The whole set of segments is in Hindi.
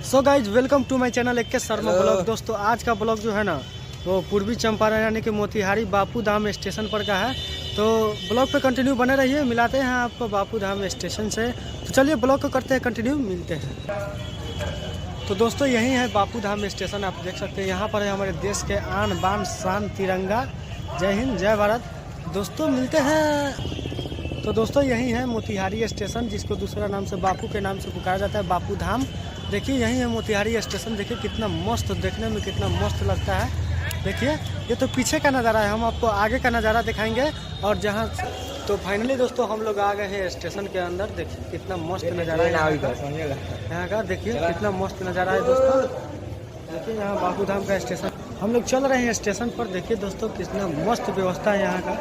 So guys welcome to my channel एक शर्मा ब्लॉग। दोस्तों आज का ब्लॉग जो है ना वो पूर्वी चंपारण यानी कि मोतिहारी बापू धाम स्टेशन पर का है। तो ब्लॉग पे कंटिन्यू बने रहिए, मिलाते हैं आपको बापू धाम स्टेशन से। तो चलिए ब्लॉग को करते हैं कंटिन्यू, मिलते हैं। तो दोस्तों यही है बापू धाम स्टेशन, आप देख सकते हैं। यहाँ पर है हमारे देश के आन बान शान तिरंगा। जय हिंद जय भारत। दोस्तों मिलते हैं। तो दोस्तों यही है मोतिहारी स्टेशन, जिसको दूसरा नाम से बापू के नाम से पुकारा जाता है, बापू धाम। देखिए यही है मोतिहारी स्टेशन। देखिए कितना मस्त, देखने में कितना मस्त लगता है। देखिए ये तो पीछे का नज़ारा है, हम आपको आगे का नज़ारा दिखाएंगे। और जहाँ तो फाइनली दोस्तों हम लोग आ गए हैं स्टेशन के अंदर। देखिए कितना मस्त नज़ारा है यहाँ का। देखिए कितना मस्त नज़ारा है दोस्तों। देखिए यहाँ बापू धाम का स्टेशन, हम लोग चल रहे हैं स्टेशन पर। देखिए दोस्तों कितना मस्त व्यवस्था है यहाँ का।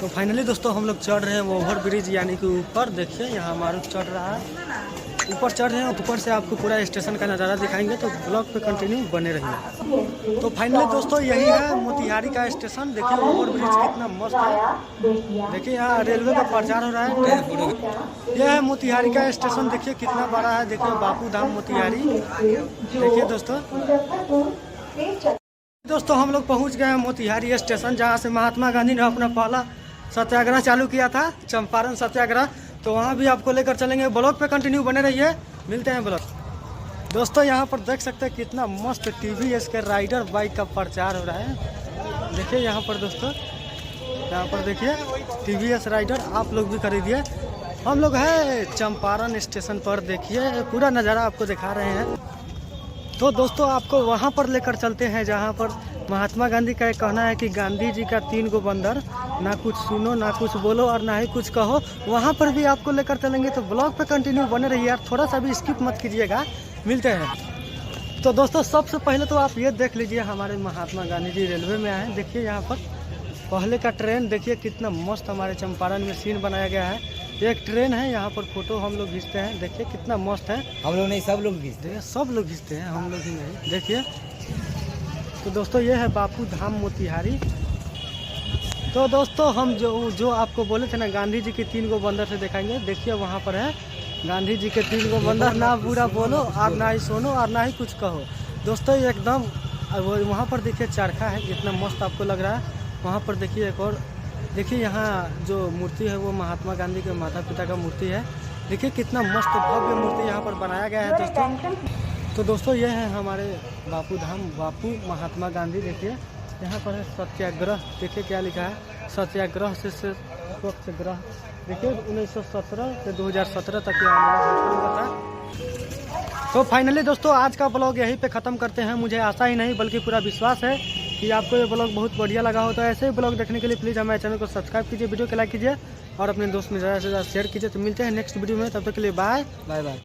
तो फाइनली दोस्तों हम लोग चढ़ रहे हैं ओवर ब्रिज यानी कि ऊपर। देखिए यहाँ मारुत चढ़ रहा है, ऊपर चढ़ रहे हैं। ऊपर से आपको पूरा स्टेशन का नज़ारा दिखाएंगे, तो ब्लॉग पे कंटिन्यू बने रहिए। तो फाइनली दोस्तों यही है मोतिहारी का स्टेशन। देखिए ओवर ब्रिज कितना मस्त है। देखिए यहाँ रेलवे का प्रचार हो रहा है। यह है मोतिहारी का स्टेशन। देखिए कितना बड़ा है। देखिए बापू धाम मोतिहारी। देखिए दोस्तों हम लोग पहुँच गए हैं मोतिहारी स्टेशन, जहाँ से महात्मा गांधी ने अपना पहला सत्याग्रह चालू किया था, चंपारण सत्याग्रह। तो वहाँ भी आपको लेकर चलेंगे। ब्लॉग पे कंटिन्यू बने रहिए, मिलते हैं ब्लॉग। दोस्तों यहाँ पर देख सकते हैं कितना मस्त TVS के राइडर बाइक का प्रचार हो रहा है। देखिए यहाँ पर दोस्तों, यहाँ पर देखिए TVS राइडर, आप लोग भी खरीदिए। हम लोग है चंपारण स्टेशन पर। देखिए पूरा नज़ारा आपको दिखा रहे हैं। तो दोस्तों आपको वहाँ पर लेकर चलते हैं जहाँ पर महात्मा गांधी का कहना है कि गांधी जी का 3 गो बंदर, ना कुछ सुनो ना कुछ बोलो और ना ही कुछ कहो। वहाँ पर भी आपको लेकर चलेंगे। तो ब्लॉग पे कंटिन्यू बने रहिए यार, थोड़ा सा भी स्किप मत कीजिएगा, मिलते हैं। तो दोस्तों सबसे पहले तो आप ये देख लीजिए, हमारे महात्मा गांधी जी रेलवे में आए। देखिए यहाँ पर पहले का ट्रेन, देखिए कितना मस्त हमारे चंपारण में सीन बनाया गया है। एक ट्रेन है, यहाँ पर फोटो हम लोग खींचते हैं। देखिए कितना मस्त है। हम लोग नहीं, सब लोग खींचते हैं। सब लोग खींचते हैं, हम लोग ही नहीं। देखिए तो दोस्तों ये है बापू धाम मोतिहारी। तो दोस्तों हम जो आपको बोले थे ना, गांधी जी के 3 गो बंदर से दिखाएंगे। देखिए वहाँ पर है गांधी जी के 3 गो बंदर, ना बुरा बोलो और ना ही सुनो और ना ही कुछ कहो। दोस्तों एकदम वहाँ पर देखिए चरखा है, कितना मस्त आपको लग रहा है। वहाँ पर देखिए एक और, देखिए यहाँ जो मूर्ति है वो महात्मा गांधी के माता पिता का मूर्ति है। देखिए कितना मस्त भव्य मूर्ति यहाँ पर बनाया गया है दोस्तों। तो दोस्तों ये है हमारे बापू धाम, बापू महात्मा गांधी। देखिए यहाँ पर है सत्याग्रह। देखिए क्या लिखा है, सत्याग्रह से स्वच्छग्रह। देखिए 1917 से 2017 तक ये आंदोलन हुआ था। तो फाइनली दोस्तों आज का ब्लॉग यहीं पे ख़त्म करते हैं। मुझे आशा ही नहीं बल्कि पूरा विश्वास है कि आपको ये ब्लॉग बहुत बढ़िया लगा हो। तो ऐसे ही ब्लॉग देखने के लिए प्लीज़ हमारे चैनल को सब्सक्राइब कीजिए, वीडियो को लाइक कीजिए और अपने दोस्त में ज़्यादा से ज़्यादा शेयर कीजिए। तो मिलते हैं नेक्स्ट वीडियो में, तब तक के लिए बाय बाय बाय।